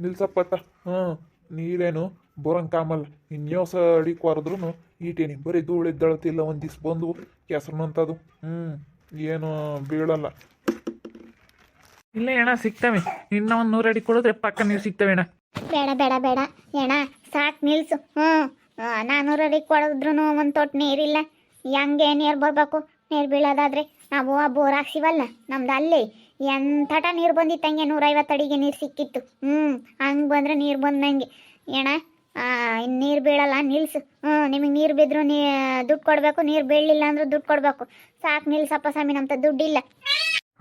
ನಿಲ್ಸಪ್ಪತ್ತ. ಹಾಂ, ನೀರೇನು ಬರೋಂಗೆ ಕಾಮಲ್ಲ. ಇನ್ಯೋಸ ಅಡಿ ಕೊರೆದ್ರೂ ಈಟೇನಿ ಬರೀ ಧೂಳಿದ್ದಳತಿಲ್ಲ. ಒಂದು ದಿವ್ಸ ಬಂದು ಕೆಸರಿನಂಥದ್ದು. ಏನು ಬೀಳಲ್ಲ. ಇಲ್ಲ ಅಣ್ಣ, ಸಿಗ್ತವೆ. ಇನ್ನೂ ಒಂದು 100 ಅಡಿ ಕೊಡಿದ್ರೆ ಪಕ್ಕ ನೀರು ಸಿಗ್ತವೆ ಅಣ್ಣ. ಬೇಡ ಬೇಡ ಬೇಡ ಏಣ, ಸಾಕು ನಿಲ್ಸು. 400 ಅಡಿ ಕೊಡಿದ್ರು ಒಂದು ತೊಟ್ಟು ನೀರಿಲ್ಲ. ಹೆಂಗೆ ನೀರು ಬರಬೇಕು? ನೀರು ಬೀಳೋದಾದ್ರೆ ನಾವು ಆ ಬೋರ್ ಹಾಕ್ಸಿವಲ್ಲ ನಮ್ದು, ಅಲ್ಲಿ ಎಂಥಟ ನೀರು ಬಂದಿತ್ತು. ಹಂಗೆ 150 ಅಡಿಗೆ ನೀರು ಸಿಕ್ಕಿತ್ತು. ಹಂಗೆ ಬಂದರೆ ನೀರು ಬಂದಂಗೆ ಏಣ. ನೀರು ಬೀಳಲ್ಲ, ನಿಲ್ಸು. ನಿಮಗೆ ನೀರು ಬಿದ್ದರೂ ದುಡ್ಡು ಕೊಡಬೇಕು, ನೀರು ಬೀಳಲಿಲ್ಲ ಅಂದ್ರೆ ದುಡ್ಡು ಕೊಡಬೇಕು. ಸಾಕು ನಿಲ್ಸಪ್ಪ ಸ್ವಾಮಿ, ನಮ್ತ ದುಡ್ಡಿಲ್ಲ.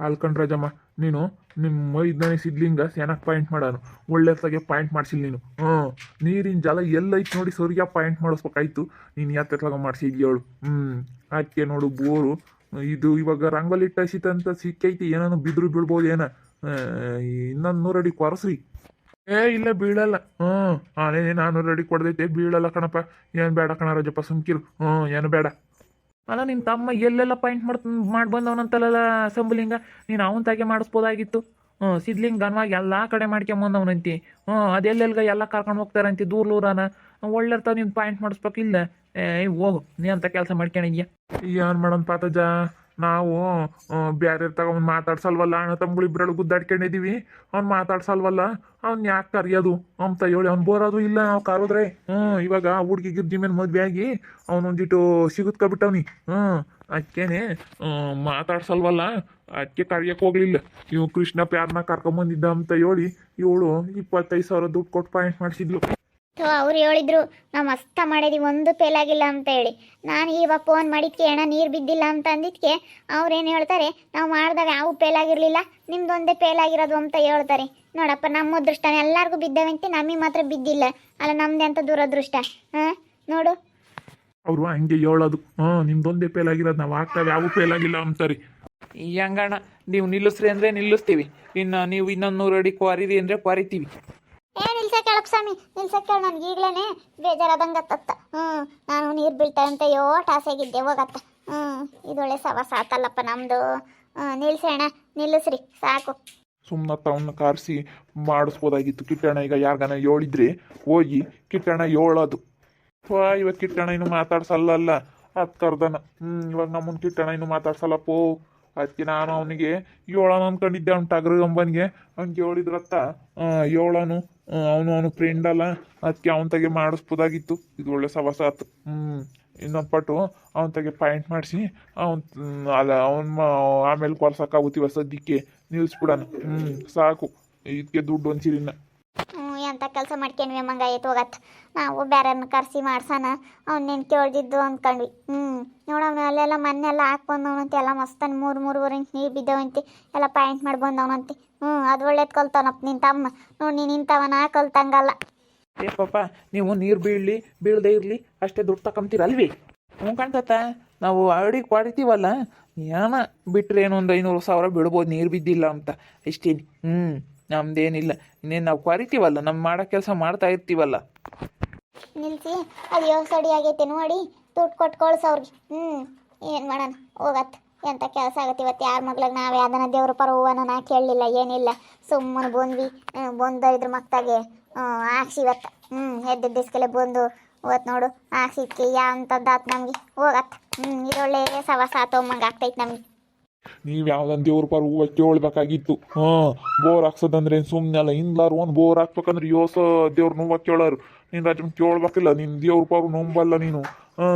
ಅಲ್ಕಂಡ್ರಜಮ್ಮ, ನೀನು ನಿಮ್ಮ ಮೈದನೇ ಸಿದ್ಲಿಂಗ ಚೆನ್ನಾಗಿ ಪಾಯಿಂಟ್ ಮಾಡೋನು. ಒಳ್ಳೆದಾಗೆ ಪಾಯಿಂಟ್ ಮಾಡಿಸಿಲ್ಲ ನೀನು. ನೀರಿನ ಜಲ ಎಲ್ಲೈತೆ ನೋಡಿ ಸರಿಯಾಗಿ ಪಾಯಿಂಟ್ ಮಾಡಿಸ್ಬೇಕಾಯ್ತು. ನೀನು ಯಾತ್ರೆಲಾಗ ಮಾಡಿಸಿದ್ಯೇಳು. ಅದಕ್ಕೆ ನೋಡು ಬೋರು ಇದು ಇವಾಗ ರಂಗೋಲಿ ಇಟ್ಟಸಿತಂತ ಸಿಕ್ಕೈತಿ. ಏನಾನು ಬಿದ್ರು ಬೀಳ್ಬೋದು ಏನ. ಇನ್ನೊಂದು 100 ಅಡಿ ಕೊರಸ್ರಿ. ಇಲ್ಲ ಬೀಳಲ್ಲ. ಅದೇ 400 ಅಡಿ ಕೊಡ್ದೈತೆ, ಬೀಳಲ್ಲ ಕಣಪ್ಪ. ಏನು ಬೇಡ ಕಣ ರಜಪ್ಪ, ಸುಮ್ಕಿರು. ಏನು ಬೇಡ. ಅಲ್ಲ, ನಿನ್ನ ತಮ್ಮ ಎಲ್ಲೆಲ್ಲ ಪಾಯಿಂಟ್ ಮಾಡಿ ಬಂದವನಂತಲ್ಲ ಸಂಬಲಿಂಗ. ನೀನು ಅವನ ತಾಗೆ ಮಾಡಿಸ್ಬೋದಾಗಿತ್ತು. ಸಿದ್ಲಿಂಗ ಗನ್ವಾಗಿ ಎಲ್ಲ ಕಡೆ ಮಾಡ್ಕೊಂಬಂದವನಂತಿ. ಅದೆಲ್ಲೆಲ್ಗ ಎಲ್ಲ ಕರ್ಕೊಂಡು ಹೋಗ್ತಾರಂತಿ ದೂರನ. ಒಳ್ಳೆರ್ತಾವ ನೀನು ಪಾಯಿಂಟ್ ಮಾಡಿಸ್ಬೇಕಿಲ್ಲ. ಹೋಗು, ನೀ ಅಂತ ಕೆಲಸ ಮಾಡ್ಕೊಂಡಿದ್ಯಾ. ಏನು ಮಾಡೋಣ ಪಾತಜ, ನಾವು ಬೇರೆ ತಗೊಂಡು ಮಾತಾಡ್ಸಲ್ವಲ್ಲ. ಅಣ್ಣ ತಮ್ಮಗಳಿಬ್ರಲ್ಲಿ ಗುದ್ದಾಡ್ಕೊಂಡಿದ್ದೀವಿ. ಅವ್ನು ಮಾತಾಡ್ಸಲ್ವಲ್ಲ. ಅವ್ನು ಯಾಕೆ ಕರೆಯೋದು ಅಂತ ಹೇಳಿ ಅವ್ನು ಬರೋದು ಇಲ್ಲ. ನಾವು ಕರೆದ್ರೆ ಇವಾಗ ಹುಡುಗಿ ಗಿರ್ಜಿ ಮೇಲೆ ಮದುವೆ ಆಗಿ ಅವನೊಂದಿಟ್ಟು ಸಿಗುತ್ಕೊಬಿಟ್ಟವ್ನಿ. ಅದಕ್ಕೇನೆ ಮಾತಾಡ್ಸಲ್ವಲ್ಲ. ಅದಕ್ಕೆ ಕರೆಯೋಕೆ ಹೋಗ್ಲಿಲ್ಲ. ಇವು ಕೃಷ್ಣ ಪ್ಯಾರ್ನ ಕರ್ಕೊಂಬಂದಿದ್ದ ಅಂತ ಹೇಳಿ ಇವಳು 25,000 ದುಡ್ಡು ಕೊಟ್ಟು ಪಾಯಿಂಟ್ ಮಾಡಿಸಿದ್ಲು. ಅವ್ರು ಹೇಳಿದ್ರು ನಾವು ಮಸ್ತ ಮಾಡಿದೀವಿ, ಒಂದು ಫೇಲ್ ಆಗಿಲ್ಲ ಅಂತ ಹೇಳಿ. ನಾನು ಇವಾಗ ಫೋನ್ ಮಾಡಿದ್ಕೆ ಅಣ್ಣ ನೀರು ಬಿದ್ದಿಲ್ಲ ಅಂತ ಅಂದಿದ್ಕೆ ಅವ್ರೇನು ಹೇಳ್ತಾರೆ, ನಾವು ಮಾಡಿದಾಗ ಯಾವ ಫೇಲ್ ಆಗಿರಲಿಲ್ಲ, ನಿಮ್ದೊಂದೇ ಫೇಲ್ ಆಗಿರೋದು ಅಂತ ಹೇಳ್ತಾರೆ. ನೋಡಪ್ಪ, ನಮ್ಮ ಅದೃಷ್ಟನ ಎಲ್ಲರಿಗೂ ಬಿದ್ದವಂತೆ, ನಮಗೆ ಮಾತ್ರ ಬಿದ್ದಿಲ್ಲ ಅಲ್ಲ. ನಮ್ದೆ ಅಂತ ದುರದೃಷ್ಟ. ನೋಡು, ಅವರು ಹಂಗೆ ಹೇಳೋದು. ನಿಮ್ದೊಂದೇ ಫೇಲ್ ಆಗಿರೋದು, ನಾವು ಆಗ್ತಾವೆ ಯಾವ ಫೇಲ್ ಆಗಿಲ್ಲ ಅಂತಾರೆ. ಹೆಂಗಣ್ಣ, ನೀವು ನಿಲ್ಲಿಸ್ರಿ ಅಂದರೆ ನಿಲ್ಲಿಸ್ತೀವಿ. ಇನ್ನು ನೀವು ಇನ್ನೊಂದು 100 ಅಡಿ ಕ್ವಾರಿರಿ ಅಂದರೆ ಕ್ವಾರಿತೀವಿ. ನಿಲ್ಸಕ್ಕೆ ಹೇಳಪ್ಪ ಸ್ವಾಮಿ, ನಿಲ್ಸಕ್ಕೆ ಹೇಳಿ. ನನಗೆ ಈಗಲೇ ಬೇಜಾರಾದಂಗತ್ತ. ನಾನು ನೀರು ಬೀಳ್ತಾರೆ ಅಂತ ಟಾಸಾಗಿದ್ದೆ ಹೋಗತ್ತ. ಇದೊಳ್ಳೆ ಸವಾಸ ಆತಲ್ಲಪ್ಪ ನಮ್ಮದು. ನಿಲ್ಸೋಣ, ನಿಲ್ಲಿಸ್ರಿ ಸಾಕು. ಸುಮ್ಮನೆ ಅವನ್ನ ಕಾರಿಸಿ ಮಾಡಿಸ್ಬೋದಾಗಿತ್ತು. ಕಿಟ್ಟಣ್ಣ ಈಗ ಯಾರಿಗಾನ ಹೇಳಿದ್ರೆ ಹೋಗಿ ಕಿಟ್ಟಣ್ಣ ಹೇಳೋದು. ಇವಾಗ ಕಿಟ್ಟಣ್ಣ ಇನ್ನು ಮಾತಾಡ್ಸಲ್ಲ. ಅದು ಕರ್ದನ. ಇವಾಗ ನಮ್ಮನ್ನು ಕಿಟ್ಟಣ್ಣ ಇನ್ನು ಮಾತಾಡ್ಸಲ್ಲಪ್ಪೋ. ಅದಕ್ಕೆ ನಾನು ಅವನಿಗೆ ಹೇಳೋಣ ಅಂದ್ಕೊಂಡಿದ್ದೆ. ಅವ್ನು ಟಗ್ರಗಂಬನಿಗೆ ಅವ್ನಿಗೆ ಹೇಳಿದ್ರತ್ತ ಹೇಳೋನು. ಅವನು ಫ್ರೆಂಡ್ ಅಲ್ಲ, ಅದಕ್ಕೆ ಅವನ ತೆಗೆ ಮಾಡಿಸ್ಬೋದಾಗಿತ್ತು. ಇದು ಒಳ್ಳೆ ಸವಾಸ ಆಯ್ತು. ಇನ್ನೊಂದು ಪಟ್ಟು ಅವನ ತೆಗೆ ಪಾಯಿಂಟ್ ಮಾಡಿಸಿ ಅಲ್ಲ ಆಮೇಲೆ ಕೊಲ್ಸಕ್ಕಾಗುತ್ತೀವ. ಸದ್ಯಕ್ಕೆ ನಿಲ್ಲಿಸ್ಬಿಡೋಣ. ಸಾಕು, ಇದಕ್ಕೆ ದುಡ್ಡು ಒಂಚಿರಿನ. ಎಂಥ ಕೆಲಸ ಮಾಡ್ಕೊಂಡ್ವಿ ಮಂಗ ಹೋಗತ್ತ. ನಾವು ಬೇರೆಯವ್ರನ್ನ ಕರೆಸಿ ಮಾಡ್ಸೋಣ, ಅವ್ನೇನು ಕೇಳ್ದಿದ್ದು ಅಂದ್ಕೊಂಡ್ವಿ. ನೋಡವ್ನು ಅಲ್ಲೆಲ್ಲ ಮನೆಯೆಲ್ಲ ಹಾಕಿ ಬಂದವನಂತೆ. ಎಲ್ಲ ಮಸ್ತನ್ 3 ಇಂಚ್ ನೀರು ಬಿದ್ದವಂತೆ. ಎಲ್ಲ ಪಾಯಿಂಟ್ ಮಾಡಿ ಬಂದವನಂತೆ. ಅದು ಒಳ್ಳೇದು ಕಲ್ತವನಪ್ಪ ನಿನ್ನ ತಮ್ಮ. ನೋಡಿ, ನೀನು ಇಂಥವನ ಕಲ್ತಂಗಲ್ಲ. ಪಾಪ, ನೀವು ನೀರು ಬೀಳದೇ ಇರಲಿ ಅಷ್ಟೇ ದುಡ್ಡು ತಗೊಂತೀರಲ್ವಿ. ಕಾಣ್ತತ್ತ, ನಾವು ಅಡಿ ಕ್ವಾರಿತೀವಲ್ಲ, ಏನ ಬಿಟ್ಟರೆ ಏನೋ ಒಂದು 500,000 ಬೀಳ್ಬೋದು ನೀರು ಬಿದ್ದಿಲ್ಲ ಅಂತ. ಇಷ್ಟೇನು. ನಮ್ದೇನಿಲ್ಲ. ಇನ್ನೇನು ನಾವು ಕ್ವಾರಿತೀವಲ್ಲ, ನಮ್ಮ ಮಾಡೋ ಕೆಲಸ ಮಾಡ್ತಾ ಇರ್ತೀವಲ್ಲ. ನಿಲ್ಸಿ, ಅದು 7 ಅಡಿ ಆಗೈತೆ ನೋಡಿ, ದುಡ್ಡು ಕೊಟ್ಟು ಕಳ್ಸವ್ರಿಗೆ. ಏನು ಮಾಡೋಣ ಹೋಗತ್ತ. ಎಂಥ ಕೆಲಸ ಆಗತ್ತೆ ಇವತ್ತು. ಯಾರ ಮಗ್ಳಿಗೆ ನಾವು ಯಾವ್ದನ ದೇವ್ರ ಪರ ಹೂವನ ನಾ ಕೇಳಲಿಲ್ಲ, ಏನಿಲ್ಲ. ಸುಮ್ಮನೆ ಬಂದ್ವಿ. ಬಂದರಿದ್ರ ಮಕ್ತಾಗೆ ಹಾಕ್ಸಿ ಇವತ್ತು. ಎದ್ದಿಸ್ಕೆಲೆ ಬಂದು ಇವತ್ತು ನೋಡು ಹಾಕ್ಸಿದ್ಕೆ ಯಾಂಥದ್ದು ಆತು ನಮಗೆ. ಹೋಗತ್ತ. ಇದೊಳ್ಳೆ ಸವಾಸ ಆತವಂಗೆ ಆಗ್ತೈತೆ ನಮಗೆ. ನೀವು ಯಾವ್ದೊಂದು ದೇವ್ರ ಪರ ಹೂವು ಕೇಳಬೇಕಾಗಿತ್ತು. ಬೋರ್ ಹಾಕ್ಸೋದಂದ್ರೆ ಏನು ಸುಮ್ಮನೆ ಅಲ್ಲ. ಹಿಂದ್ಲಾರು ಒಂದು ಬೋರ್ ಹಾಕ್ಬೇಕಂದ್ರೆ ಯೋಸ ದೇವ್ರ ನೋವು ಕೇಳೋರು. ನೀನು ರಾಜನ್ ಕೇಳ್ಬೇಕಿಲ್ಲ. ನಿನ್ನ ದೇವ್ರ ಪರ ನಂಬಲ್ಲ ನೀನು.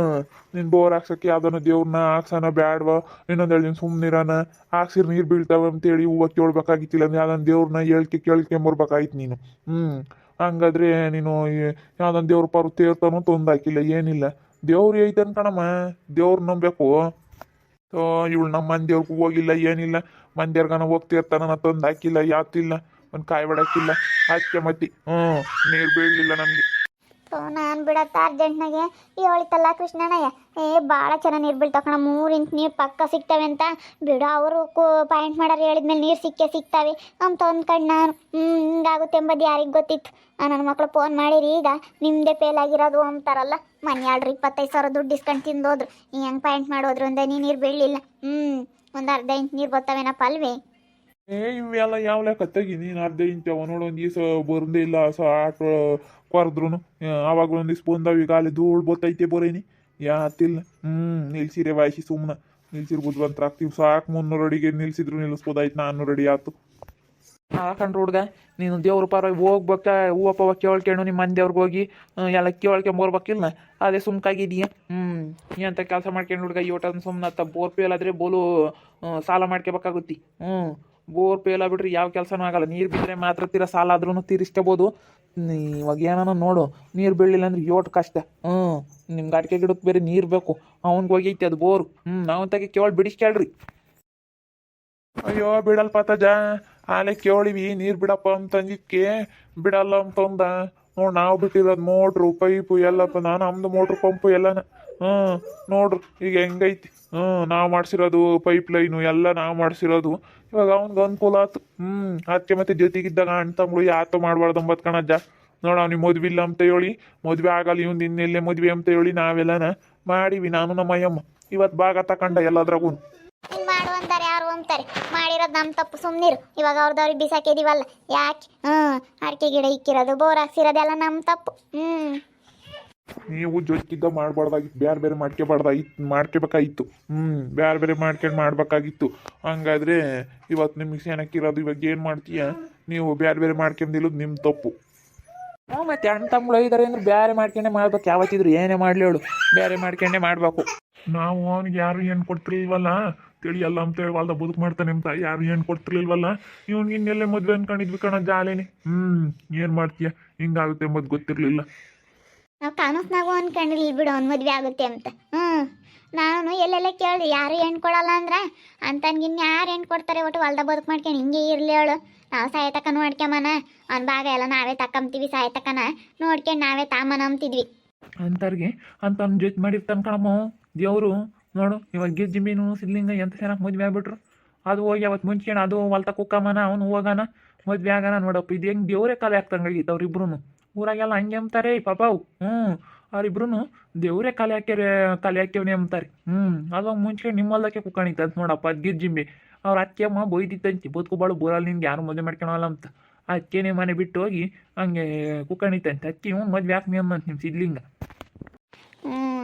ನೀನು ಬೋರ್ ಹಾಕ್ಸೋಕ್ಕೆ ಯಾವ್ದನ್ನ ದೇವ್ರನ್ನ ಹಾಕ್ಸೋಣ ಬ್ಯಾಡ್ವಾ, ಇನ್ನೊಂದು 2 ದಿನ ಸುಮ್ಮನಿರೋಣ. ಹಾಕ್ಸಿರ್ ನೀರು ಬೀಳ್ತಾವೆ ಅಂತೇಳಿ ಹೂವು ಕೇಳ್ಬೇಕಾಗಿತ್ತಿಲ್ಲ. ಅಂದ್ರೆ ಯಾವ್ದೊಂದು ದೇವ್ರನ್ನ ಕೇಳ್ಕೊಂಬರ್ಬೇಕಾಯ್ತು ನೀನು. ಹಂಗಾದ್ರೆ ನೀನು ಯಾವ್ದೊಂದು ದೇವ್ರ ಪರ ತೇರ್ತಾನೋ ತೊಂದಾಕಿಲ್ಲ, ಏನಿಲ್ಲ. ದೇವ್ರು ಐತನ್ ಕಣಮ್ಮ, ದೇವ್ರು ನಂಬೇಕು. ಇವಳು ನಮ್ಮ ಮಂದಿಯವ್ರಿಗೂ ಹೋಗಿಲ್ಲ, ಏನಿಲ್ಲ. ಮಂದಿಯರ್ಗನ ಹೋಗ್ತಿರ್ತಾನ ತಂದು ಹಾಕಿಲ್ಲ, ಯಾತಿಲ್ಲ, ಒಂದು ಕಾಯಿ ಬಡಕ್ಕಿಲ್ಲ. ಹಾಕಿ ಮತ್ತೆ ನೀರು ಬೀಳಲಿಲ್ಲ ನಮಗೆ. ನಾನು ಬಿಡತ್ತ ಅರ್ಜೆಂಟ್ನಾಗೆ ಹೇಳಿತಲ್ಲ ಕೃಷ್ಣಣ್ಣಯ್ಯ. ಭಾಳ ಚೆನ್ನಾಗಿ ನೀರು ಬೀಳ್ತಾವ ಕಣ. 3 ಇಂಚ್ ನೀರು ಪಕ್ಕ ಸಿಗ್ತವೆ ಅಂತ ಬಿಡು. ಅವರು ಪಾಯಿಂಟ್ ಮಾಡೋರು ಹೇಳಿದ್ಮೇಲೆ ನೀರು ಸಿಗ್ತಾವೆ ಅಂತ ಅಂದ್ಕೊಂಡು ನಾನು ಹಿಂಗಾಗುತ್ತೆ ಎಂಬುದು ಯಾರಿಗೆ ಗೊತ್ತಿತ್ತು. ನನ್ನ ಮಕ್ಕಳು ಫೋನ್ ಮಾಡಿರಿ, ಈಗ ನಿಮ್ಮದೇ ಫೇಲ್ ಆಗಿರೋದು ಅಂತಾರಲ್ಲ. ಮನೆಯಾಳ್ರಿ 25,000 ದುಡ್ಡು ಇಸ್ಕೊಂಡು ತಿಂದೋದ್ರು. ಹೆಂಗೆ ಪಾಯಿಂಟ್ ಮಾಡೋದ್ರು ಅಂದೆ ನೀರು ಬೀಳಲಿಲ್ಲ. ಒಂದು ಅರ್ಧ ಇಂಚ್ ನೀರು ಬರ್ತಾವೇನಪ್ಪ ಅಲ್ವೇ. ಇವೆಲ್ಲ ಯಾವ ಲೆಕ್ಕ ತೆಗಿ ನೀನು ಅರ್ಧ ಇಂಚವ ನೋಡು ಒಂದು ದಿವಸ ಬಂದೇ ಇಲ್ಲ ಆಟೋ ಕರೆದ್ರು ಅವಾಗ ಒಂದು ದಿವ್ಸ ಬಂದಾವ ಈಗ ಅಲ್ಲಿ ಧೂಳು ಬತ್ತೈತೆ ಬರೇನಿ ಯಾತಿಲ್ಲ ನಿಲ್ಸಿರೆ ವಾಯಿಸಿ ಸುಮ್ಮನೆ ನಿಲ್ಸಿರ್ ಬುದ್ಧಿವಂತರ ಆಗ್ತೀವಿ ಸಾಕು 300 ಅಡಿಗೆ ನಿಲ್ಸಿದ್ರು ನಿಲ್ಲಿಸ್ಬೋದಾಯ್ತು 400 ಅಡಿ ಆಯ್ತು ಹಾಕಂಡ್ರು ಹುಡ್ಗ ನೀನು ದೇವ್ರ ಪರವಾಗಿ ಹೋಗ್ಬೇಕ ಹೂವ ಪವ ಕೇಳ್ಕೊಂಡು ನಿಮ್ಮ ಮನೆ ದೇವ್ರಿಗೆ ಹೋಗಿ ಎಲ್ಲ ಕೇಳ್ಕೊಂಬರ್ಬೇಕಿಲ್ಲ ಅದೇ ಸುಮ್ಕಾಗಿದೀಯ ಎಂತ ಕೆಲಸ ಮಾಡ್ಕೊಂಡು ಹುಡ್ಗ ಇವತ್ತು ಸುಮ್ಮನೆ ಬೋರ್ ಪೇಲ್ ಆದ್ರೆ ಬೋಲು ಸಾಲ ಮಾಡ್ಕೋಬೇಕಾಗುತ್ತಿ ಬೋರ್ ಪೇಲ್ ಆಗ್ಬಿಟ್ರೆ ಯಾವ ಕೆಲಸನೂ ಆಗಲ್ಲ ನೀರು ಬಿದ್ದರೆ ಮಾತ್ರ ಸಾಲ ಆದ್ರೂ ತೀರಿಸ್ಕೋಬೋದು ಇವಾಗ ಏನಾನ ನೋಡು ನೀರು ಬೀಳಲಿಲ್ಲ ಅಂದ್ರೆ ಯೋಟ್ ಕಷ್ಟ ನಿಮ್ಮ ಗಾಡಿಗೆ ಗಿಡಕ್ಕೆ ಬೇರೆ ನೀರು ಬೇಕು ಅವ್ನಿಗೆ ಹೋಗೈತಿ ಅದು ಬೋರು ಅವನ ತಗೆ ಕೇಳಿ ಬಿಡಿಸ್ಕೇಳ್ರಿ ಅಯ್ಯೋ ಬಿಡಲ್ಪ ತಜ ಆಲೆ ಕೇಳಿವಿ ನೀರು ಬಿಡಪ್ಪ ಅಂತಂದಿಕ್ಕೆ ಬಿಡಲ್ಲ ಅಂತಂದ ನೋಡಿ ನಾವು ಬಿಟ್ಟಿರೋದು ಮೋಟ್ರು ಪೈಪು ಎಲ್ಲಪ್ಪ ನಾನು ನಮ್ದು ಮೋಟ್ರು ಪಂಪು ಎಲ್ಲನ ನೋಡ್ರಿ ಈಗ ಹೆಂಗೈತಿ ನಾವು ಮಾಡಿಸಿರೋದು ಪೈಪ್ ಲೈನು ಎಲ್ಲ ನಾವು ಮಾಡಿಸಿರೋದು ಇವಾಗ ಅವ್ನಿಗೆ ಅನುಕೂಲ ಆಯ್ತು ಅದಕ್ಕೆ ಮತ್ತೆ ಜೊತೆಗಿದ್ದಾಗ ಅಣ್ಣ ತಮ್ಮಳು ಯಾತು ಮಾಡಬಾರ್ದು ಅಂಬತ್ ಕಣಜ್ಜ ನೋಡ ಅವ್ನಿಗೆ ಮದ್ವೆ ಇಲ್ಲ ಅಂತ ಹೇಳಿ ಮದ್ವೆ ಆಗಲ್ಲ ಇವ್ನು ಇನ್ನೆಲ್ಲೇ ಮದ್ವೆ ಅಂತ ಹೇಳಿ ನಾವೆಲ್ಲನ ಮಾಡಿವಿ ನಾನು ನಮ್ಮ ಅಯ್ಯಮ್ಮ ಇವತ್ತು ಭಾಗ ತಕೊಂಡ ಎಲ್ಲದ್ರಾಗೂ ಮಾಡು ಅಂತಾರೆ ಯಾರು ಅಂತಾರೆ ಮಾಡಿರೋದು ನಮ್ಮ ತಪ್ಪು ಸುಮ್ಮನಿರು ಇವಾಗ ಅವ್ರದವ್ರಿಗೆ ಬಿಸಾಕಿದೀವಲ್ಲ ಯಾಕೆ ಅಡಿಕೆ ಗಿಡ ಇಕ್ಕಿರೋದು ಬೋರ್ ಹಾಕ್ಸಿರೋದೆಲ್ಲ ನಮ್ಮ ತಪ್ಪು ನೀವು ಜೊತೆಗಿದ್ದ ಮಾಡಬಾರ್ದಾಗಿತ್ತು ಬೇರೆ ಬೇರೆ ಮಾಡ್ಕೋಬೇಕಾಗಿತ್ತು ಬೇರೆ ಬೇರೆ ಮಾಡ್ಬೇಕಾಗಿತ್ತು ಹಂಗಾದ್ರೆ ಇವತ್ತು ನಿಮಗೆ ಸೆನಕ್ಕಿರೋದು ಇವಾಗ ಏನು ಮಾಡ್ತೀಯ ನೀವು ಬೇರೆ ಬೇರೆ ಮಾಡ್ಕೊಂಡಿರೋದು ನಿಮ್ಮ ತಪ್ಪು ಮತ್ತೆ ಅಣ್ಣ ತಮ್ಮಳು ಇದ್ದಾರೆ ಅಂದ್ರೆ ಬೇರೆ ಮಾಡ್ಕೊಂಡೆ ಮಾಡ್ಬೇಕು ಯಾವತ್ತಿದ್ರು ಏನೇ ಮಾಡಲಿ ಹೇಳು ಬೇರೆ ಮಾಡ್ಕೊಂಡೆ ಮಾಡಬೇಕು ನಾವು ಅವನಿಗೆ ಯಾರು ಏನು ಕೊಡ್ತಿರ್ಲಿಲ್ವಲ್ಲ ತಿಳಿಯಲ್ಲ ಅಂತ ಹೇಳಿ ಹೊಲ್ದ ಬದುಕು ಮಾಡ್ತಾನೆ ಅಂತ ಯಾರು ಏನು ಕೊಡ್ತಿರ್ಲಿಲ್ವಲ್ಲ ಇವ್ನಿಗೆ ಇನ್ನೆಲ್ಲೇ ಮದುವೆ ಅನ್ಕೊಂಡಿದ್ವಿ ಕಣ ಜಾಲೇನೆ ಏನು ಮಾಡ್ತೀಯ ಹಿಂಗಾಗುತ್ತೆ ಎಂಬುದು ಗೊತ್ತಿರಲಿಲ್ಲ ನಾವು ಕಾನೂಸ್ನಾಗೂ ಅನ್ಕೊಂಡಿರ್ಲಿ ಬಿಡು ಅವ್ನು ಮದುವೆ ಆಗುತ್ತೆ ಅಂತ ನಾನು ಎಲ್ಲೆಲ್ಲ ಕೇಳಿ ಯಾರು ಹೆಣ್ಣು ಕೊಡಲ್ಲ ಅಂದ್ರೆ ಅಂತನ್ಗಿನ್ ಯಾರು ಹೆಣ್ಣು ಕೊಡ್ತಾರೆ ಒಟ್ಟು ಹೊಲ್ದ ಬದುಕು ಮಾಡ್ಕೊಂಡು ಹಿಂಗೆ ಇರಲಿ ಹೇಳು ನಾವು ಸಾಯತಕ್ಕ ನೋಡ್ಕೊಂಬನ ಅವ್ನ ಭಾಗ ಎಲ್ಲ ನಾವೇ ತಕ್ಕಂತೀವಿ ಸಾಯತಕ್ಕನ ನೋಡ್ಕೊಂಡು ನಾವೇ ತಾಮನ ಅಂತಿದ್ವಿ ಅಂತಾರ್ಗೆ ಅಂತ ಅವ್ನ ಜೊತೆ ಮಾಡಿರ್ತಾನೆ ಕಣಮ್ಮ ದೇವರು ನೋಡು ಇವಾಗ ಗೆಜ್ಜಿ ಮೀನು ಸಿದ್ಲಿಂಗ ಎಂತ ಚೆನ್ನಾಗಿ ಮದುವೆ ಆಗ್ಬಿಟ್ರು ಅದು ಹೋಗಿ ಅವತ್ತು ಮುಂಚ್ಕೊಂಡು ಅದು ಹೊಲ್ತ ಕುಕ್ಕಮ್ಮನ ಅವನು ಹೋಗೋಣ ಮದುವೆ ಆಗೋಣ ನೋಡಪ್ಪ ಇದು ಹೆಂಗೆ ದೇವರೇ ಕಲೆ ಹಾಕ್ತಂಗಾಗಿತ್ತು ಅವ್ರಿಬ್ರು ಊರಾಗೆಲ್ಲ ಹಂಗೆ ಅಂತಾರೆ ಪಾಪಾವು ಅವ್ರಿಬ್ರು ದೇವರೇ ಕಲೆ ಹಾಕ್ಯವನೇ ಅಂತಾರೆ ಅದಾಗ ಮುಂಚ್ಕೊಂಡು ನಿಮ್ಮ ಹೊಲ್ದಕ್ಕೆ ಕುಕ್ಕಣಿತಂತ ನೋಡಪ್ಪ ಅದು ಗೆಜ್ಜಿಂಬೆ ಅವ್ರ ಅತ್ತೆಯಮ್ಮ ಬೈದಿತ್ತಂತಿ ಬದುಕುಬಾಳು ಬೋರಲ್ಲಿ ನಿನ್ಗೆ ಯಾರು ಮದುವೆ ಮಾಡ್ಕೊಳಲ್ಲ ಅಂತ ಅದಕ್ಕೇನೆ ಮನೆ ಬಿಟ್ಟು ಹೋಗಿ ಹಂಗೆ ಕುಕ್ಕಣಿತಂತೆ ಅಕ್ಕಿ ಇವ್ನು ಮದುವೆ ಹಾಕ್ನಿ ಅಂದಂತ ನಿಮ್ಮ ಸಿದ್ಲಿಂಗ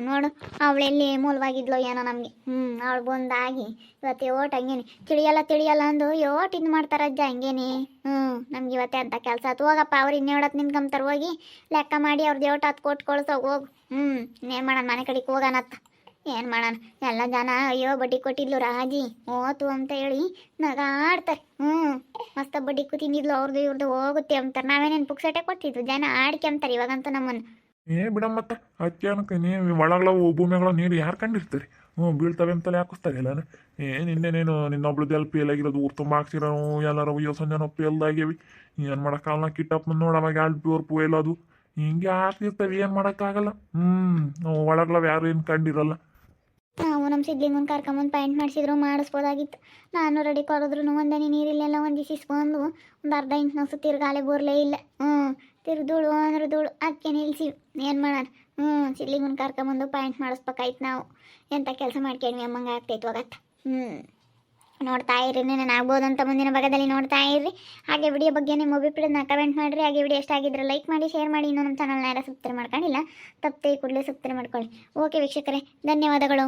ನೋಡು ಅವಳೆಲ್ಲಿ ಮೂಲವಾಗಿದ್ಲು ಏನೋ ನಮಗೆ ಅವಳು ಬಂದಾಗಿ ಇವತ್ತು ಓಟ್ ಹಂಗೇನೆ ತಿಳಿಯಲ್ಲ ಅಂದು ಯೋಟ್ ಇದು ಮಾಡ್ತಾರ ಅಜ್ಜ ಹಂಗೇನೆ ನಮ್ಗೆ ಇವತ್ತೇ ಅಂತ ಕೆಲಸ ಆಯ್ತು ಹೋಗಪ್ಪ ಅವ್ರು ಇನ್ನೇಳತ್ತು ನಿಂತ್ಕೊಂತಾರೆ ಹೋಗಿ ಲೆಕ್ಕ ಮಾಡಿ ಅವ್ರದ್ದು ಯೋಟ್ ಹತ್ತು ಕೊಟ್ಟು ಕಳ್ಸೋಗಿ ಹೋಗು ಇನ್ನೇನು ಮಾಡೋಣ ಮನೆ ಕಡೆಗೆ ಹೋಗೋಣತ್ತ ಏನು ಮಾಡೋಣ ಎಲ್ಲ ಜನ ಅಯ್ಯೋ ಬಡ್ಡಿ ಕೊಟ್ಟಿದ್ಲು ರಾಜಿ ಓತು ಅಂತ ಹೇಳಿ ನಗಾಡ್ತಾರೆ ಮಸ್ತ ಬಡ್ಡಿ ತಿಂದಿದ್ಲು ಅವ್ರದ್ದು ಇವ್ರದ್ದು ಹೋಗುತ್ತೆ ಅಂತಾರೆ ನಾವೇನೇನು ಪುಕ್ಸಟೆ ಕೊಟ್ಟಿದ್ದು ಜನ ಆಡ್ಕೊಂತಾರೆ ಇವಾಗಂತೂ ನಮ್ಮನ್ನು ಬಿಡಮ್ಮತ್ತ ಅತ್ಯಾನಕ್ಕೆ ನೀವು ಒಳಗಳ ಭೂಮಿಗಳ ನೀರು ಯಾರು ಕಂಡಿರ್ತೀರಿ ಬೀಳ್ತವೆ ಅಂತಲೇ ಹಾಕಿಸ್ತಾರೆ ಎಲ್ಲಾನು ನಿನ್ನೆನೇನು ನಿನ್ನೊಬ್ಳದ್ದು ಎಲ್ ಪಿ ಎಲ್ ಆಗಿರೋದು ಊರು ತುಂಬ ಹಾಕ್ಸಿರೋ ಎಲ್ಲರೂ ಯೋಸಂಜನ ಪೇಲ್ದ ಆಗ್ಯಾವಿ ಏನು ಮಾಡೋಕ್ಕಾಗಲ್ಲ ಕಿಟ್ಟಪ್ಪ ನೋಡವಾಗ ಪೂ ಎಲ್ಲದು ಹಿಂಗೆ ಹಾಕ್ತಿರ್ತವೆ ಏನು ಮಾಡೋಕ್ಕಾಗಲ್ಲ ಒಳಗಳವು ಯಾರು ಏನು ಕಂಡಿರಲ್ಲ ನಾವು ನಮ್ಮ ಸಿದ್ಲಿಂಗನ ಕರ್ಕೊಂಬಂದು ಪಾಯಿಂಟ್ ಮಾಡಿಸ್ಬೋದಾಗಿತ್ತು ನಾನು ರೆಡಿ ಕೊಡಿದ್ರು ಒಂದನೇ ನೀರಿಲ್ಲೆಲ್ಲ ಒಂದು ಇಸ್ಕೊಂಡು ಒಂದು ಅರ್ಧ ಇಂಚ್ ನಾವು ತಿರ್ಗಾಲೆ ಬೋರ್ಲೇ ಇಲ್ಲ ತಿರ್ದೂಳು ಅಂದ್ರೆ ಧೂಳು ಅದಕ್ಕೆ ನಿಲ್ಸಿ ಏನು ಮಾಡೋಣ ಸಿದ್ಲಿಂಗನ ಕರ್ಕೊಂಬಂದು ಪಾಯಿಂಟ್ ಮಾಡಿಸ್ಬೇಕಾಯ್ತು ನಾವು ಎಂಥ ಕೆಲಸ ಮಾಡ್ಕೊಂಡ್ವಿ ಅಮ್ಮಂಗೆ ಆಗ್ತೈತೆ ಹೋಗತ್ತೆ ನೋಡ್ತಾ ಇರ್ರಿ ನಾನು ಆಗ್ಬೋದು ಅಂತ ಮುಂದಿನ ಭಾಗದಲ್ಲಿ ನೋಡ್ತಾ ಇರ್ರಿ ಹಾಗೆ ವಿಡಿಯೋ ಬಗ್ಗೆ ನಿಮ್ಮ ಅಭಿಪ್ರಾಯನ ಕಮೆಂಟ್ ಮಾಡಿರಿ ಹಾಗೆ ವಿಡಿಯೋ ಇಷ್ಟ ಆಗಿದ್ರೆ ಲೈಕ್ ಮಾಡಿ ಶೇರ್ ಮಾಡಿ ಇನ್ನೂ ನಮ್ಮ ಚಾನಲ್ನ ಯಾರು ಸಬ್ಸ್ಕ್ರೈಬ್ ಮಾಡ್ಕೊಂಡಿಲ್ಲ ತಪ್ಪೇ ಕೂಡಲೇ ಸಬ್ಸ್ಕ್ರೈಬ್ ಮಾಡ್ಕೊಳ್ಳಿ ಓಕೆ ವೀಕ್ಷಕರೇ ಧನ್ಯವಾದಗಳು